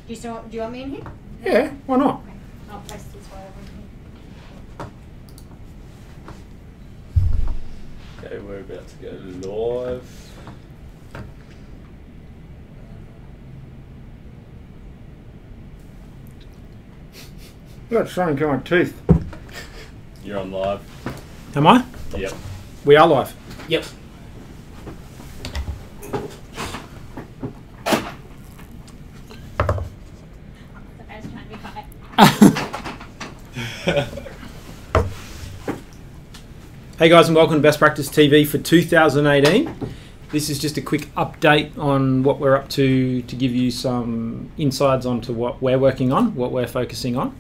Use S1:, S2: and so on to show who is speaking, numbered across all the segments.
S1: Do you want me in here?
S2: Yeah, why not?
S1: Okay. I'll place this way over here.
S3: Okay, we're about to go live.
S2: You got something in my teeth.
S3: You're on live.
S2: Am I?
S3: Yep.
S2: We are live.
S3: Yep.
S1: The best time to cut.
S2: Hey guys, and welcome to Best Practice TV for 2018. This is just a quick update on what we're up to give you some insights onto what we're working on, what we're focusing on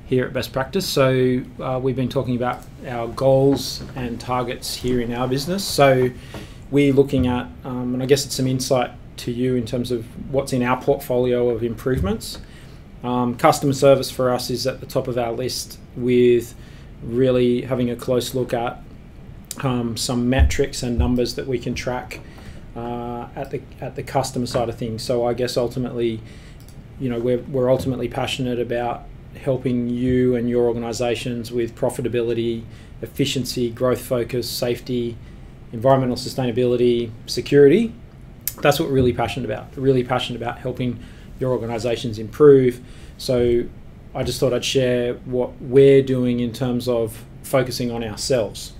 S2: here at Best Practice. So we've been talking about our goals and targets here in our business. So we're looking at, and I guess it's some insight to you in terms of what's in our portfolio of improvements. Customer service for us is at the top of our list, with really having a close look at some metrics and numbers that we can track at the customer side of things. So I guess ultimately, we're ultimately passionate about helping you and your organisations with profitability, efficiency, growth focus, safety, environmental sustainability, security. That's what we're really passionate about. We're really passionate about helping your organisations improve. So I just thought I'd share what we're doing in terms of focusing on ourselves.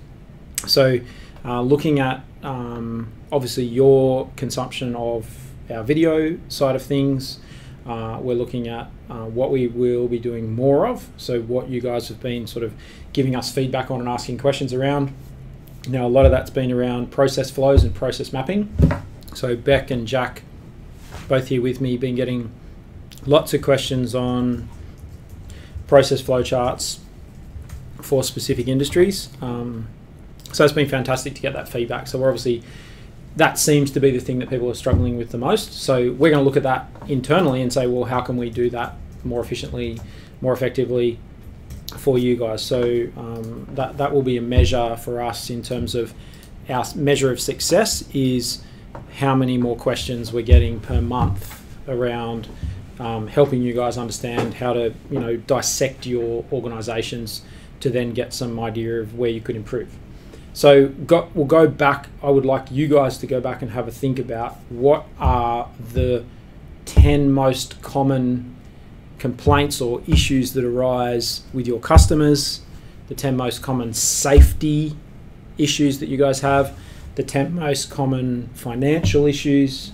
S2: So looking at obviously your consumption of our video side of things, we're looking at what we will be doing more of. So what you guys have been sort of giving us feedback on and asking questions around. Now, a lot of that's been around process flows and process mapping. So Beck and Jack, both here with me, been getting lots of questions on process flow charts for specific industries. So it's been fantastic to get that feedback. So we're obviously, that seems to be the thing that people are struggling with the most. So we're going to look at that internally and say, well, how can we do that more efficiently, more effectively for you guys? So that will be a measure for us in terms of our measure of success, is how many more questions we're getting per month around helping you guys understand how to dissect your organizations to then get some idea of where you could improve. So we'll go back. I would like you guys to go back and have a think about what are the 10 most common complaints or issues that arise with your customers, the 10 most common safety issues that you guys have, the 10 most common financial issues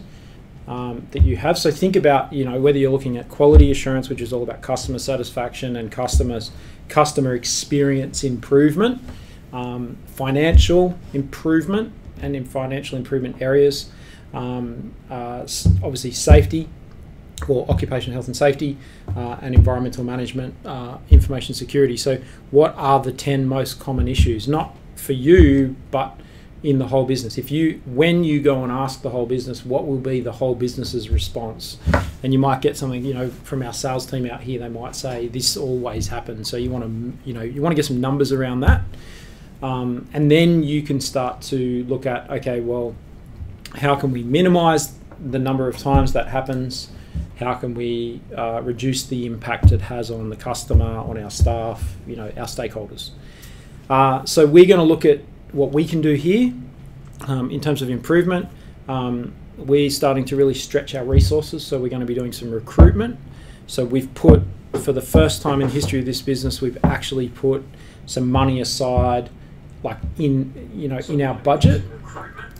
S2: that you have. So think about, whether you're looking at quality assurance, which is all about customer satisfaction and customer experience improvement, financial improvement, and in financial improvement areas, obviously safety, or occupational health and safety, and environmental management, information security. So what are the 10 most common issues, not for you, but in the whole business? When you go and ask the whole business, what will be the whole business's response? And you might get something, from our sales team out here. They might say, this always happens. So you want to get some numbers around that. And then you can start to look at, okay, well, how can we minimize the number of times that happens? How can we reduce the impact it has on the customer, on our staff, our stakeholders? So we're going to look at what we can do here in terms of improvement. We're starting to really stretch our resources, so we're going to be doing some recruitment. So we've put, for the first time in the history of this business, we've actually put some money aside, like in our budget.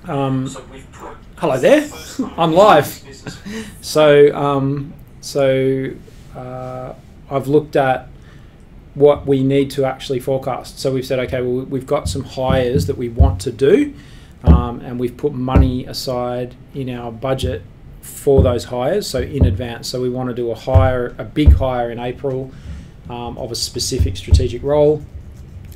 S2: Hello there, I'm live. So I've looked at what we need to actually forecast. So we've said, okay, well, we've got some hires that we want to do, and we've put money aside in our budget for those hires, so in advance. So we want to do a big hire in April of a specific strategic role,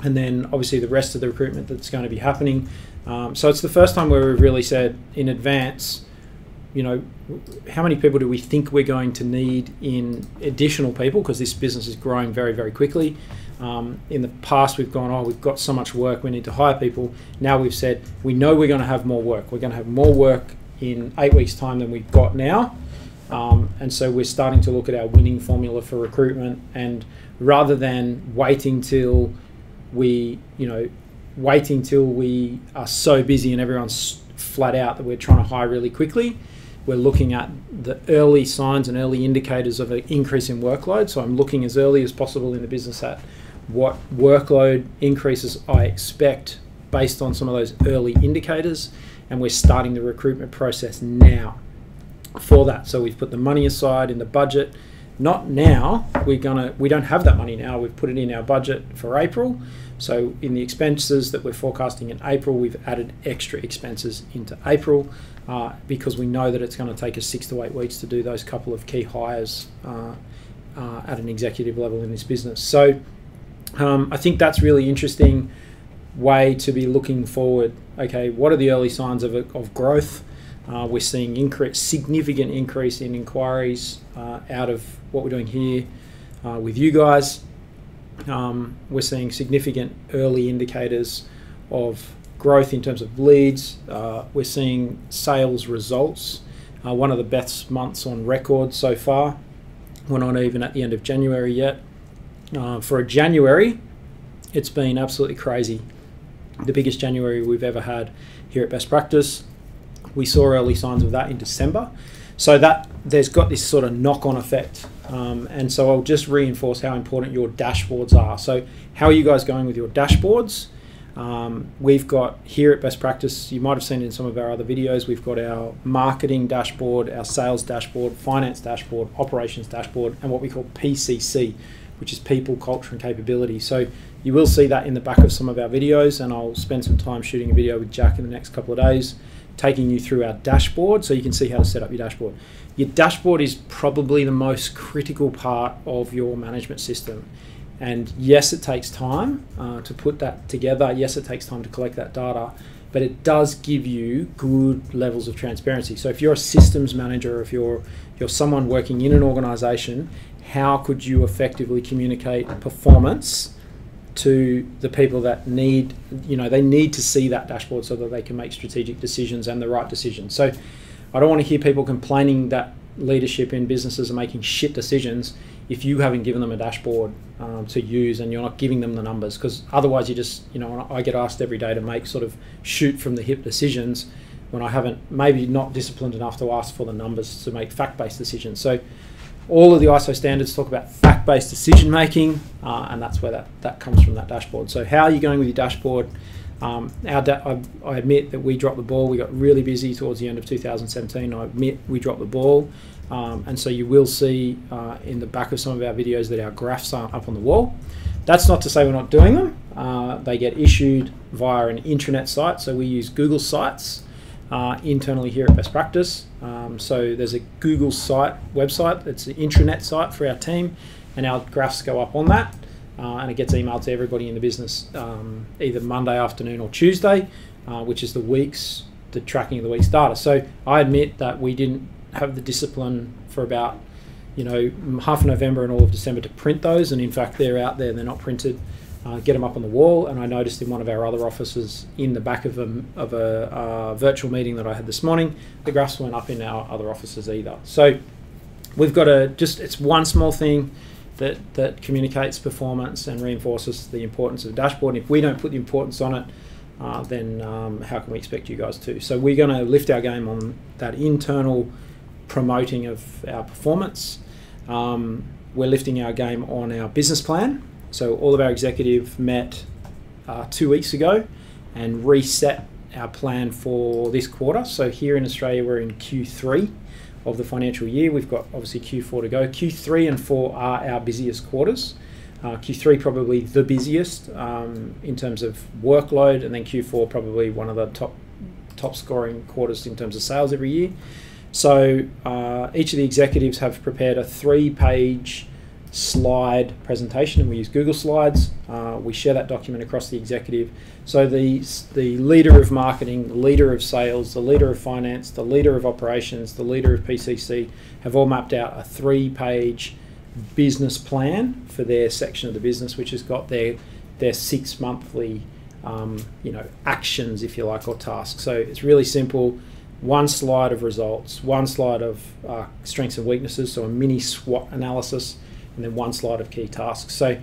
S2: and then obviously the rest of the recruitment that's going to be happening. So it's the first time where we've really said in advance, how many people do we think we're going to need in additional people, because this business is growing very, very quickly. In the past, we've gone, we've got so much work, we need to hire people. Now we've said, we know we're going to have more work. We're going to have more work in 8 weeks' time than we've got now. And so we're starting to look at our winning formula for recruitment, and rather than waiting till we are so busy and everyone's flat out that we're trying to hire really quickly, we're looking at the early signs and early indicators of an increase in workload. So I'm looking as early as possible in the business at what workload increases I expect based on some of those early indicators, and we're starting the recruitment process now for that. So we've put the money aside in the budget. Not now, we don't have that money now. We've put it in our budget for April. So in the expenses that we're forecasting in April, we've added extra expenses into April because we know that it's going to take us 6 to 8 weeks to do those couple of key hires at an executive level in this business. So I think that's really interesting way to be looking forward. Okay, what are the early signs of growth? We're seeing significant increase in inquiries out of what we're doing here with you guys. We're seeing significant early indicators of growth in terms of leads. We're seeing sales results. One of the best months on record so far. We're not even at the end of January yet. For a January, it's been absolutely crazy. The biggest January we've ever had here at Best Practice. We saw early signs of that in December. So that there's got this sort of knock-on effect. And so I'll just reinforce how important your dashboards are. So how are you guys going with your dashboards? We've got here at Best Practice, you might have seen it in some of our other videos, we've got our marketing dashboard, our sales dashboard, finance dashboard, operations dashboard, and what we call PCC, which is people, culture, and capability. So you will see that in the back of some of our videos, and I'll spend some time shooting a video with Jack in the next couple of days, taking you through our dashboard so you can see how to set up your dashboard. Your dashboard is probably the most critical part of your management system. And yes, it takes time to put that together. Yes, it takes time to collect that data, but it does give you good levels of transparency. So if you're a systems manager, if you're someone working in an organization, how could you effectively communicate performance to the people that need, they need to see that dashboard so that they can make strategic decisions and the right decisions. So I don't want to hear people complaining that leadership in businesses are making shit decisions if you haven't given them a dashboard to use and you're not giving them the numbers, because otherwise you just, I get asked every day to make sort of shoot from the hip decisions when I haven't, maybe not disciplined enough to ask for the numbers to make fact-based decisions. So all of the ISO standards talk about fact-based decision making, and that's where that comes from, that dashboard. So how are you going with your dashboard? I admit that we dropped the ball. We got really busy towards the end of 2017. I admit we dropped the ball. And so you will see in the back of some of our videos that our graphs aren't up on the wall. That's not to say we're not doing them. They get issued via an intranet site. So we use Google Sites internally here at Best Practice. So there's a Google site website. It's an intranet site for our team, and our graphs go up on that. And it gets emailed to everybody in the business either Monday afternoon or Tuesday, which is the tracking of the week's data. So I admit that we didn't have the discipline for about half of November and all of December to print those, and in fact they're out there, they're not printed. Get them up on the wall. And I noticed in one of our other offices in the back of a virtual meeting that I had this morning, the graphs weren't up in our other offices either. So we've got it's one small thing that communicates performance and reinforces the importance of the dashboard. And if we don't put the importance on it, then how can we expect you guys to? So we're going to lift our game on that internal promoting of our performance. We're lifting our game on our business plan. So all of our executive met 2 weeks ago and reset our plan for this quarter. So here in Australia, we're in Q3 of the financial year. We've got obviously Q4 to go. Q3 and 4 are our busiest quarters. Q3 probably the busiest in terms of workload, and then Q4 probably one of the top scoring quarters in terms of sales every year. So each of the executives have prepared a 3-page slide presentation, and we use Google Slides. We share that document across the executive. So the leader of marketing, the leader of sales, the leader of finance, the leader of operations, the leader of PCC have all mapped out a 3-page business plan for their section of the business, which has got their 6 monthly actions, if you like, or tasks. So it's really simple. one slide of results, one slide of strengths and weaknesses, so a mini SWOT analysis, and then one slide of key tasks. So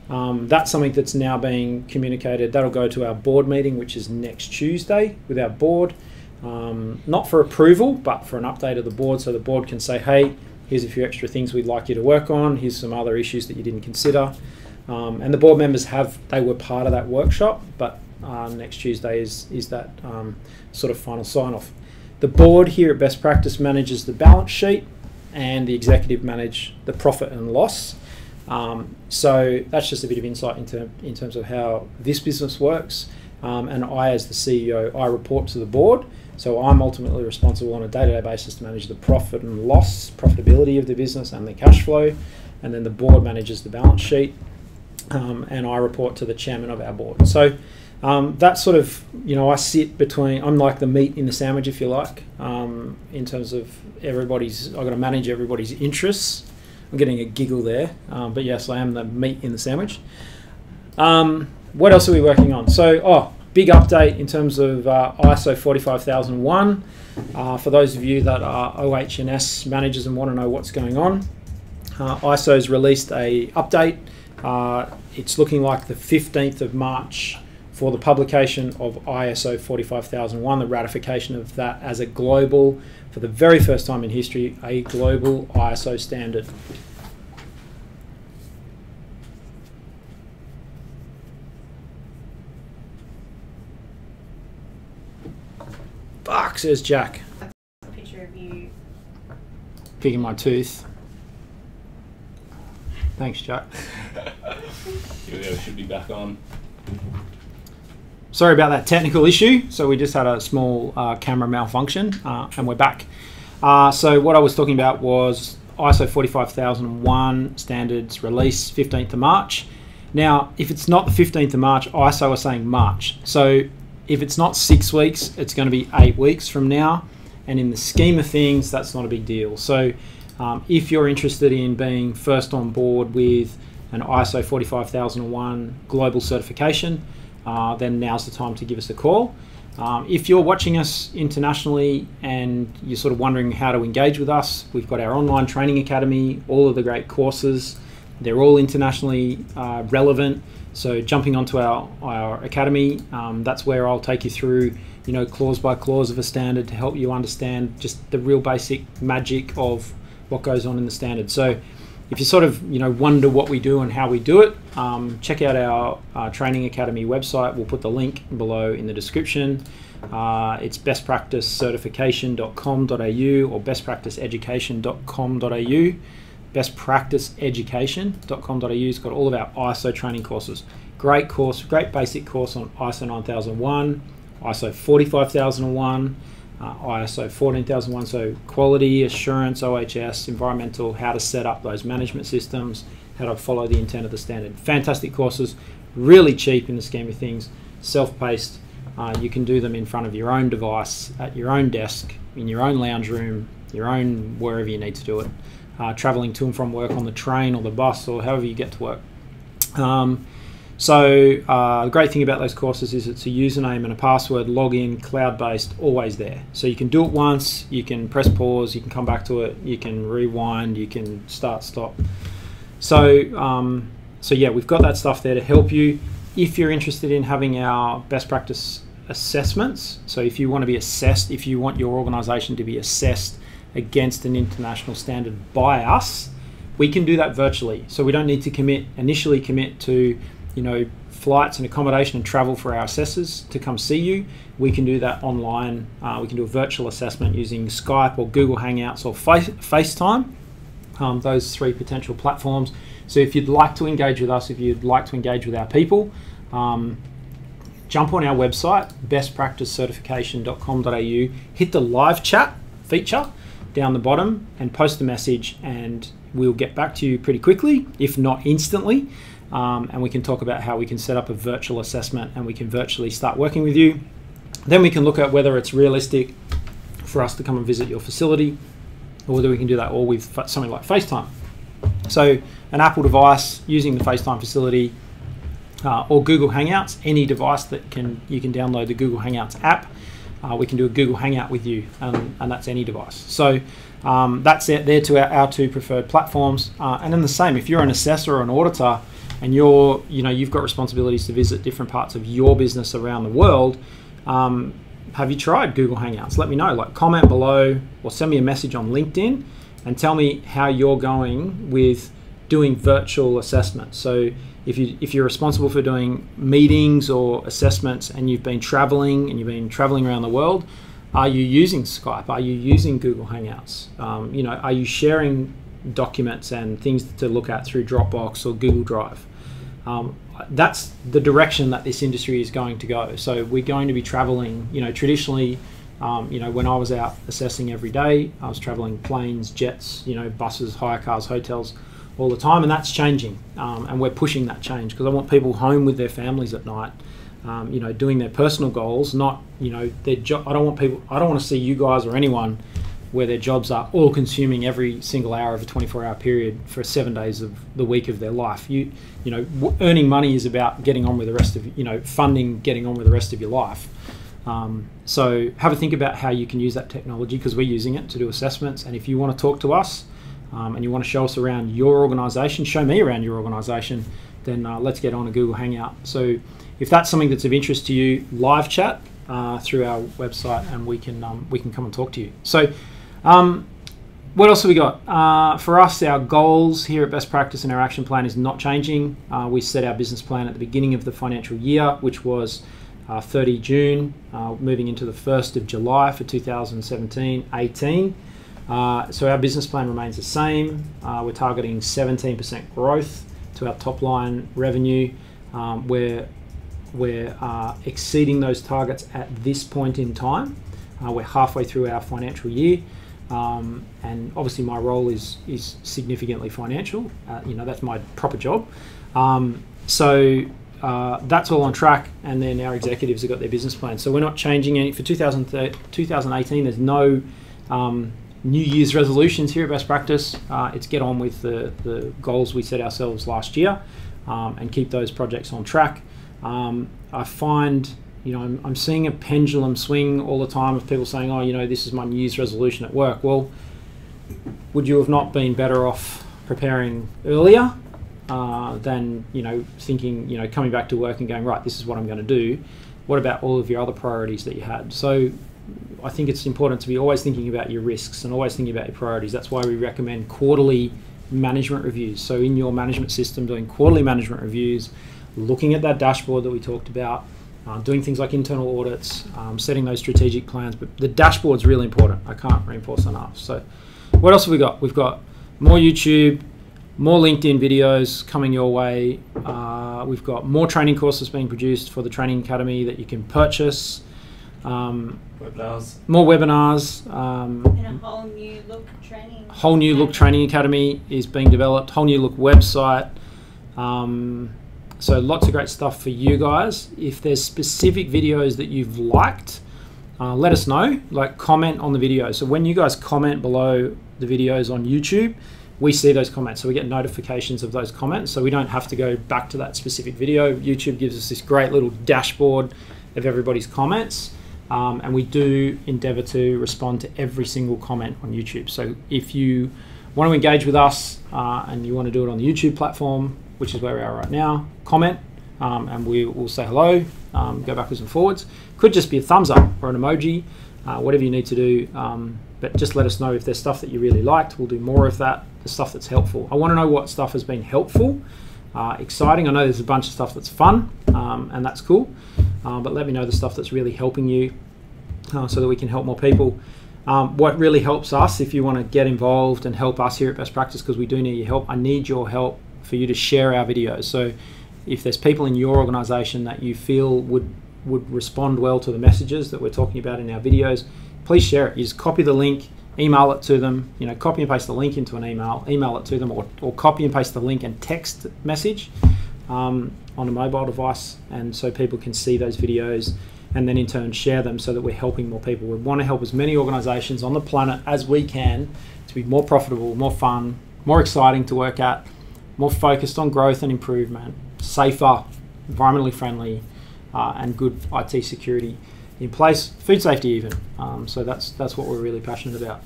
S2: that's something that's now being communicated. That'll go to our board meeting, which is next Tuesday with our board, not for approval, but for an update of the board, so the board can say, hey, here's a few extra things we'd like you to work on, here's some other issues that you didn't consider. And the board members they were part of that workshop, but next Tuesday is that sort of final sign-off. The board here at Best Practice manages the balance sheet, and the executive manage the profit and loss. So that's just a bit of insight in terms of how this business works. And I, as the CEO, I report to the board. So I'm ultimately responsible on a day-to-day basis to manage the profit and loss, profitability of the business and the cash flow. And then the board manages the balance sheet. And I report to the chairman of our board. So that's sort of, I sit between, I'm like the meat in the sandwich, if you like, in terms of I've got to manage everybody's interests. I'm getting a giggle there, but yes, I am the meat in the sandwich. What else are we working on? So, big update in terms of ISO 45001. For those of you that are OH&S managers and want to know what's going on, ISO's released a update. It's looking like the 15th of March for the publication of ISO 45001, the ratification of that as a global, for the very first time in history, a global ISO standard. Fuck, says Jack.
S1: A picture of you.
S2: Picking my tooth. Thanks, Jack.
S3: Julio should be back on.
S2: Sorry about that technical issue. So we just had a small camera malfunction, and we're back. So what I was talking about was ISO 45001 standards release 15th of March. Now, if it's not the 15th of March, ISO are saying March. So if it's not 6 weeks, it's going to be 8 weeks from now. And in the scheme of things, that's not a big deal. So if you're interested in being first on board with an ISO 45001 global certification, then now's the time to give us a call. If you're watching us internationally and you're sort of wondering how to engage with us, we've got our online training academy, all of the great courses. They're all internationally relevant. So jumping onto our academy, that's where I'll take you through, clause by clause of a standard to help you understand just the real basic magic of what goes on in the standard. So if you sort of wonder what we do and how we do it, check out our training academy website. We'll put the link below in the description. It's bestpracticecertification.com.au or bestpracticeeducation.com.au. bestpracticeeducation.com.au. It's got all of our ISO training courses. Great course, great basic course on ISO 9001, ISO 45001, ISO 14001, so quality, assurance, OH&S, environmental, how to set up those management systems, how to follow the intent of the standard. Fantastic courses, really cheap in the scheme of things, self-paced. You can do them in front of your own device, at your own desk, in your own lounge room, your own wherever you need to do it. Traveling to and from work on the train or the bus or however you get to work. The great thing about those courses is it's a username and a password, login, cloud-based, always there. So you can do it once, you can press pause, you can come back to it, you can rewind, you can start, stop. So yeah, we've got that stuff there to help you. If you're interested in having our best practice assessments, so if you want to be assessed, if you want your organization to be assessed against an international standard by us, we can do that virtually. So we don't need to initially commit to flights and accommodation and travel for our assessors to come see you. We can do that online. We can do a virtual assessment using Skype or Google Hangouts or FaceTime, those three potential platforms. So if you'd like to engage with us, if you'd like to engage with our people, jump on our website, bestpracticecertification.com.au, hit the live chat feature down the bottom and post a message, and we'll get back to you pretty quickly, if not instantly. And we can talk about how we can set up a virtual assessment and we can virtually start working with you. Then we can look at whether it's realistic for us to come and visit your facility, or whether we can do that all with something like FaceTime. So an Apple device using the FaceTime facility or Google Hangouts, any device that you can download the Google Hangouts app. we can do a Google Hangout with you, and that's any device. So that's it there to our two preferred platforms. And then the same, if you're an assessor or an auditor, and you've got responsibilities to visit different parts of your business around the world, have you tried Google Hangouts? Let me know. Like, comment below or send me a message on LinkedIn and tell me how you're going with doing virtual assessments. So if you're responsible for doing meetings or assessments and you've been traveling around the world, are you using Skype? Are you using Google Hangouts? Are you sharing documents and things to look at through Dropbox or Google Drive? That's the direction that this industry is going to go. So we're going to be traveling, traditionally, when I was out assessing every day, I was traveling planes, jets, buses, hire cars, hotels all the time, and that's changing. And we're pushing that change because I want people home with their families at night, doing their personal goals, not, their job. I don't want to see you guys or anyone where their jobs are all consuming every single hour of a 24-hour period for 7 days of the week of their life. Earning money is about getting on with the rest of, funding getting on with the rest of your life. So have a think about how you can use that technology, because we're using it to do assessments. And if you want to talk to us and you want to show us around your organisation, show me around your organisation, then let's get on a Google Hangout. So if that's something that's of interest to you, live chat through our website, and we can come and talk to you. So what else have we got? For us, our goals here at Best Practice and our action plan is not changing. We set our business plan at the beginning of the financial year, which was 30 June, moving into the 1st of July for 2017-18. So our business plan remains the same. We're targeting 17% growth to our top line revenue. We're exceeding those targets at this point in time. We're halfway through our financial year. And obviously my role is significantly financial. That's my proper job. So that's all on track, and then our executives have got their business plan. So we're not changing any. For 2018, there's no New Year's resolutions here at Best Practice. It's get on with the goals we set ourselves last year and keep those projects on track. I find, I'm seeing a pendulum swing all the time of people saying, this is my New Year's resolution at work. Well, would you have not been better off preparing earlier than, thinking, coming back to work and going, right, this is what I'm going to do. What about all of your other priorities that you had? So I think it's important to be always thinking about your risks and always thinking about your priorities. That's why we recommend quarterly management reviews. So in your management system, doing quarterly management reviews, looking at that dashboard that we talked about, doing things like internal audits, setting those strategic plans. But the dashboard's really important. I can't reinforce enough. So what else have we got? We've got more YouTube, more LinkedIn videos coming your way. We've got more training courses being produced for the Training Academy that you can purchase.
S3: Webinars. More
S2: webinars.
S1: And a whole new look training.
S2: Whole new look training academy is being developed. Whole new look website. So lots of great stuff for you guys. If there's specific videos that you've liked, let us know. Like, comment on the video. So when you guys comment below the videos on YouTube, we see those comments. So we get notifications of those comments. So we don't have to go back to that specific video. YouTube gives us this great little dashboard of everybody's comments. And we do endeavor to respond to every single comment on YouTube. So if you want to engage with us and you want to do it on the YouTube platform, which is where we are right now, comment and we will say hello, go backwards and forwards. Could just be a thumbs up or an emoji, whatever you need to do. But just let us know if there's stuff that you really liked. We'll do more of that, the stuff that's helpful. I want to know what stuff has been helpful, exciting. I know there's a bunch of stuff that's fun and that's cool. But let me know the stuff that's really helping you so that we can help more people. What really helps us, if you want to get involved and help us here at Best Practice, because we do need your help, I need your help for you to share our videos. So if there's people in your organisation that you feel would respond well to the messages that we're talking about in our videos, please share it. You just copy the link, email it to them, copy and paste the link into an email it to them, or copy and paste the link and text message on a mobile device, and so people can see those videos and then in turn share them so that we're helping more people. We want to help as many organisations on the planet as we can to be more profitable, more fun, more exciting to work at, more focused on growth and improvement, safer, environmentally friendly, and good IT security. in place, food safety even. So that's what we're really passionate about.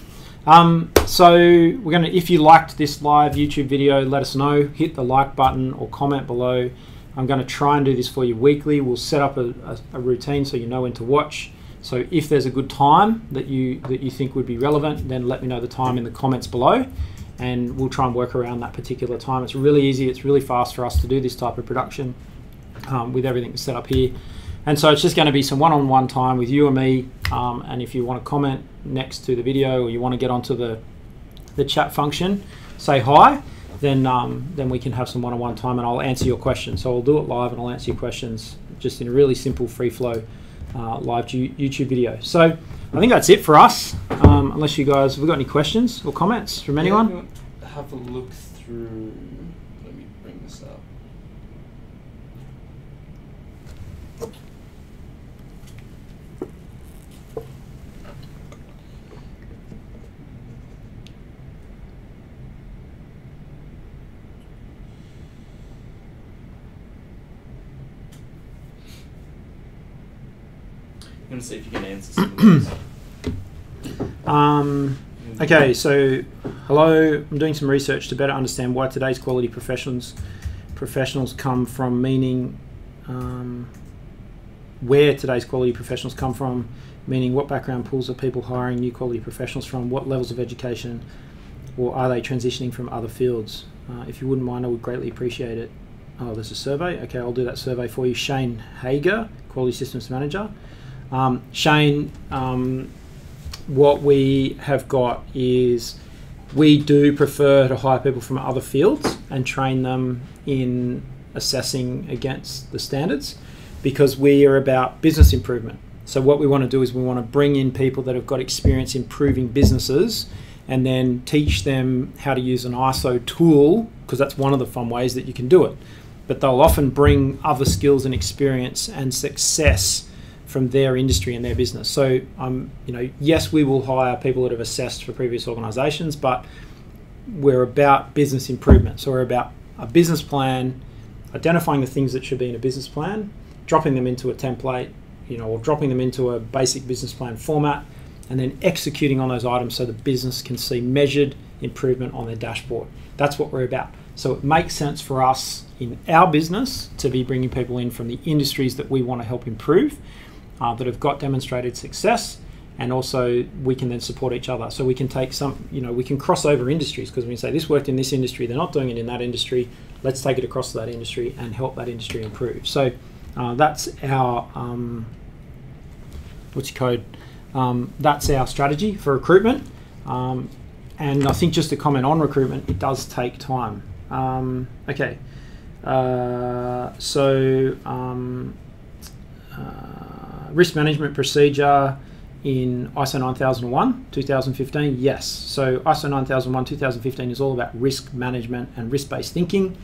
S2: So we're gonna, if you liked this live YouTube video, let us know. Hit the like button or comment below. I'm going to try and do this for you weekly. We'll set up a routine so you know when to watch. So if there's a good time that you think would be relevant, then let me know the time in the comments below, and we'll try and work around that particular time. It's really easy. It's really fast for us to do this type of production with everything set up here. And so it's just going to be some one-on-one time with you and me. And if you want to comment next to the video, or you want to get onto the chat function, say hi, then we can have some one-on-one time, and I'll answer your questions. So I'll do it live and I'll answer your questions just in a really simple free flow live YouTube video. So I think that's it for us. Unless you guys, have we got any questions or comments from anyone?
S4: Yeah, have a look through. Let me bring this up. I'm going to see if you can answer some of these.
S2: Okay, so hello. I'm doing some research to better understand why today's quality professionals come from, meaning where today's quality professionals come from, meaning what background pools are people hiring new quality professionals from, what levels of education, or are they transitioning from other fields? If you wouldn't mind, I would greatly appreciate it. Oh, there's a survey. Okay, I'll do that survey for you. Shane Hager, Quality Systems Manager. Shane, what we have got is we do prefer to hire people from other fields and train them in assessing against the standards, because we are about business improvement. So what we want to do is we want to bring in people that have got experience improving businesses, and then teach them how to use an ISO tool, because that's one of the fun ways that you can do it. But they'll often bring other skills and experience and success from their industry and their business. So, yes, we will hire people that have assessed for previous organisations, but we're about business improvement. So we're about a business plan, identifying the things that should be in a business plan, dropping them into a template, or dropping them into a basic business plan format, and then executing on those items so the business can see measured improvement on their dashboard. That's what we're about. So it makes sense for us in our business to be bringing people in from the industries that we want to help improve, that have got demonstrated success, and also we can then support each other. So we can take some, we can cross over industries, because we can say this worked in this industry, they're not doing it in that industry, let's take it across to that industry and help that industry improve. So that's our, that's our strategy for recruitment. And I think just to comment on recruitment, it does take time. Okay, risk management procedure in ISO 9001 2015, yes. So ISO 9001 2015 is all about risk management and risk-based thinking.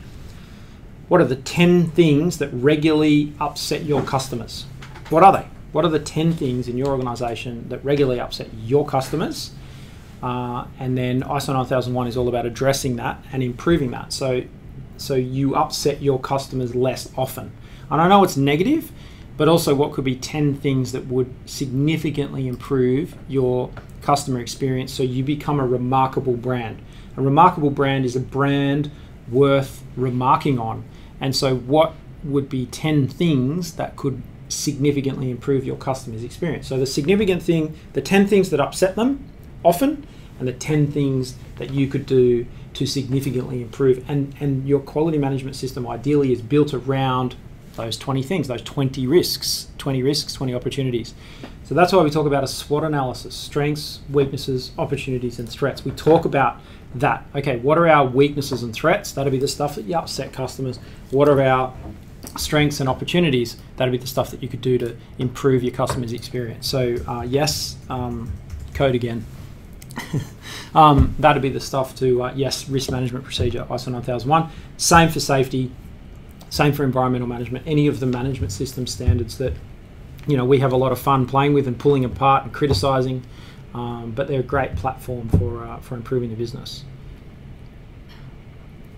S2: What are the 10 things that regularly upset your customers? What are they? What are the 10 things in your organization that regularly upset your customers? And then ISO 9001 is all about addressing that and improving that. So you upset your customers less often. And I know it's negative, but also what could be 10 things that would significantly improve your customer experience so you become a remarkable brand. A remarkable brand is a brand worth remarking on. And so what would be 10 things that could significantly improve your customer's experience? So the significant thing, the 10 things that upset them often, and the 10 things that you could do to significantly improve. And your quality management system ideally is built around those 20 things, those 20 risks, 20 opportunities. So that's why we talk about a SWOT analysis: strengths, weaknesses, opportunities, and threats. We talk about that. Okay, what are our weaknesses and threats? That'll be the stuff that you upset customers. What are our strengths and opportunities? That'll be the stuff that you could do to improve your customer's experience. So yes, code again. That'd be the stuff to, yes, risk management procedure, ISO 9001. Same for safety, same for environmental management, any of the management system standards that, we have a lot of fun playing with and pulling apart and criticizing, but they're a great platform for improving the business.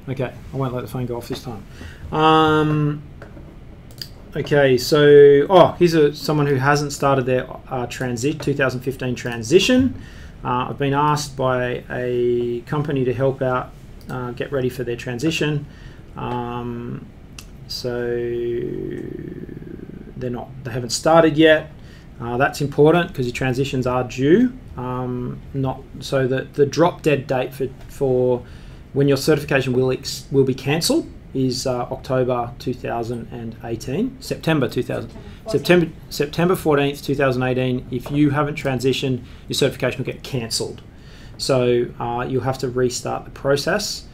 S2: Okay, I won't let the phone go off this time. Okay, so here's someone who hasn't started their 2015 transition. I've been asked by a company to help out get ready for their transition. So they haven't started yet. That's important because your transitions are due. So the drop dead date for when your certification will be cancelled is October 2018, September 14th, 2018. If you haven't transitioned, your certification will get cancelled. So you'll have to restart the process.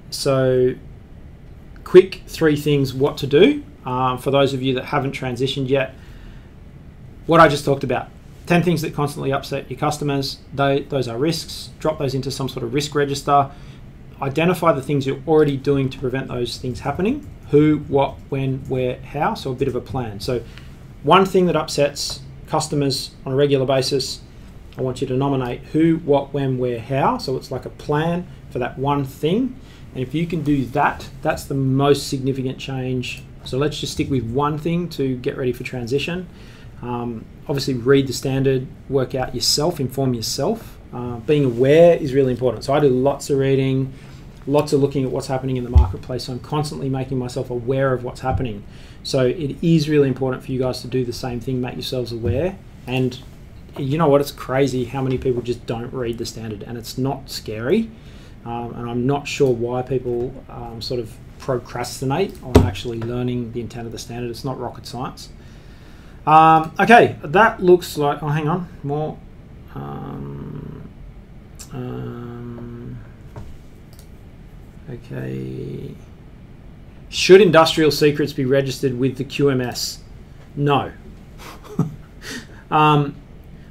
S2: So quick 3 things what to do for those of you that haven't transitioned yet. What I just talked about, 10 things that constantly upset your customers. Those are risks. Drop those into some sort of risk register. Identify the things you're already doing to prevent those things happening. Who, what, when, where, how. So a bit of a plan. So one thing that upsets customers on a regular basis, I want you to nominate who, what, when, where, how. So it's like a plan for that one thing. And if you can do that, that's the most significant change. So let's just stick with one thing to get ready for transition. Obviously read the standard, work out yourself, inform yourself. Being aware is really important. So I do lots of reading, lots of looking at what's happening in the marketplace. So I'm constantly making myself aware of what's happening. So it is really important for you guys to do the same thing, make yourselves aware. And you know what, it's crazy how many people just don't read the standard, and it's not scary. And I'm not sure why people sort of procrastinate on actually learning the intent of the standard. It's not rocket science. Okay, that looks like, oh, hang on, more. Okay. Should industrial secrets be registered with the QMS? No. Well,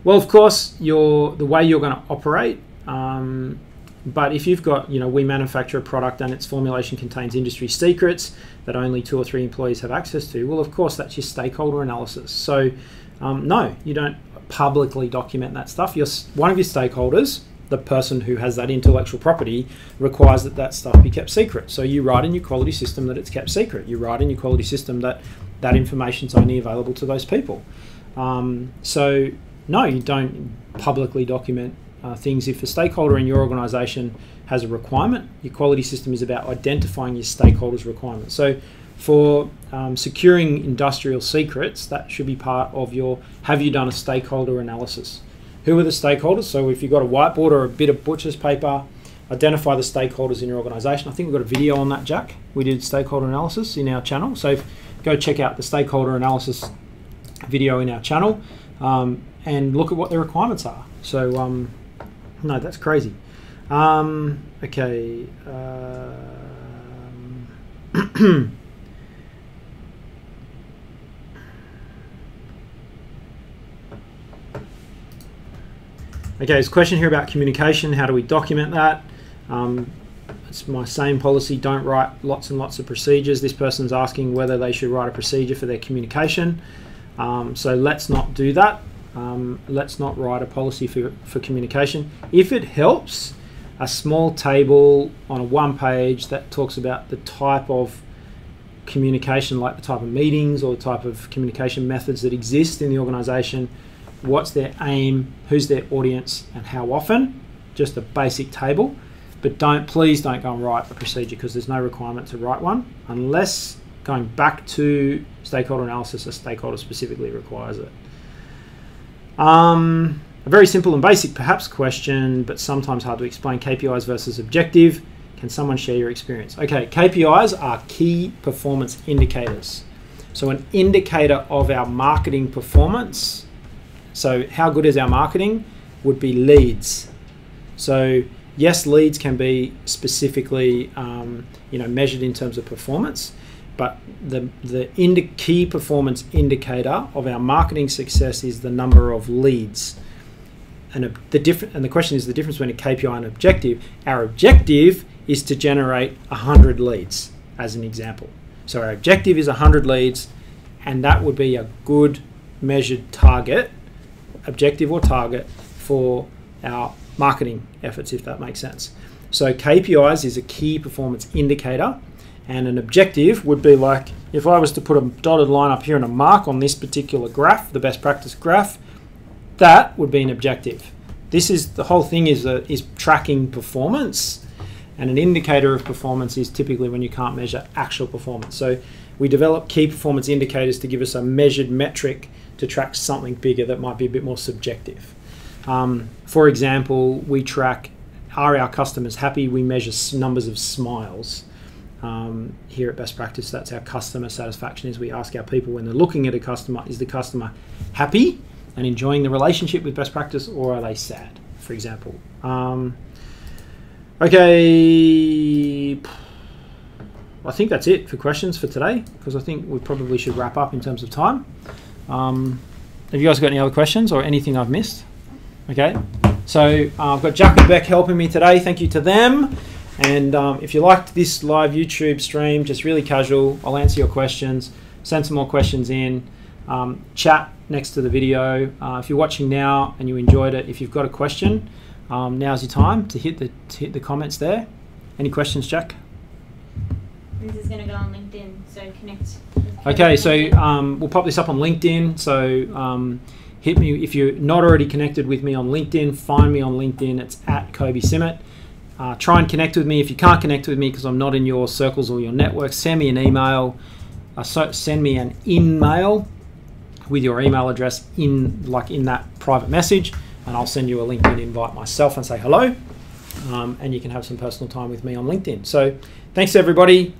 S2: of course, the way you're going to operate, but if you've got, we manufacture a product and its formulation contains industry secrets that only 2 or 3 employees have access to, well, of course, that's your stakeholder analysis. So, no, you don't publicly document that stuff. One of your stakeholders, the person who has that intellectual property, requires that stuff be kept secret. So you write in your quality system that it's kept secret. You write in your quality system that information is only available to those people. So, no, you don't publicly document things. If a stakeholder in your organisation has a requirement, your quality system is about identifying your stakeholders' requirements. So for securing industrial secrets, that should be part of your, have you done a stakeholder analysis? Who are the stakeholders? So if you've got a whiteboard or a bit of butcher's paper, identify the stakeholders in your organisation. I think we've got a video on that, Jack. We did stakeholder analysis in our channel. So go check out the stakeholder analysis video in our channel and look at what their requirements are. So no, that's crazy. Okay. Okay, there's a question here about communication. How do we document that? It's my same policy. Don't write lots and lots of procedures. This person's asking whether they should write a procedure for their communication. So let's not do that. Let's not write a policy for communication. If it helps, a small table on a 1 page that talks about the type of communication, like the type of meetings or the type of communication methods that exist in the organisation, what's their aim, who's their audience, and how often. Just a basic table. But please don't go and write a procedure, because there's no requirement to write one unless, going back to stakeholder analysis, a stakeholder specifically requires it. A very simple and basic perhaps question, but sometimes hard to explain: KPIs versus objective. Can someone share your experience? Okay, KPIs are key performance indicators. So an indicator of our marketing performance, so how good is our marketing, would be leads. So yes, leads can be specifically measured in terms of performance, but the key performance indicator of our marketing success is the number of leads. And the question is the difference between a KPI and objective. Our objective is to generate 100 leads, as an example. So our objective is 100 leads, and that would be a good measured target, objective or target, for our marketing efforts, if that makes sense. So KPIs is a key performance indicator, And an objective would be like, if I was to put a dotted line up here and a mark on this particular graph, the best practice graph, that would be an objective. This is, the whole thing is tracking performance, and an indicator of performance is typically when you can't measure actual performance. So we develop key performance indicators to give us a measured metric to track something bigger that might be a bit more subjective. For example, we track, are our customers happy? We measure numbers of smiles. Here at Best Practice, that's our customer satisfaction. Is we ask our people when they're looking at a customer, is the customer happy and enjoying the relationship with Best Practice, or are they sad, for example? Okay, I think that's it for questions for today, because I think we probably should wrap up in terms of time. Have you guys got any other questions or anything I've missed? Okay, so I've got Jack and Beck helping me today. Thank you to them. And if you liked this live YouTube stream, just really casual, I'll answer your questions, send some more questions in, chat next to the video. If you're watching now and you enjoyed it, if you've got a question, now's your time to hit the comments there. Any questions, Jack?
S1: This is going to go on LinkedIn, so connect.
S2: Okay, so we'll pop this up on LinkedIn. So hit me if you're not already connected with me on LinkedIn. Find me on LinkedIn. It's at Kobe Simmet. Try and connect with me. If you can't connect with me because I'm not in your circles or your network, send me an email. Send me an in-mail with your email address in that private message, and I'll send you a LinkedIn invite myself and say hello, and you can have some personal time with me on LinkedIn. So thanks everybody.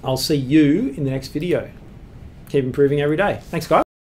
S2: I'll see you in the next video. Keep improving every day. Thanks guys.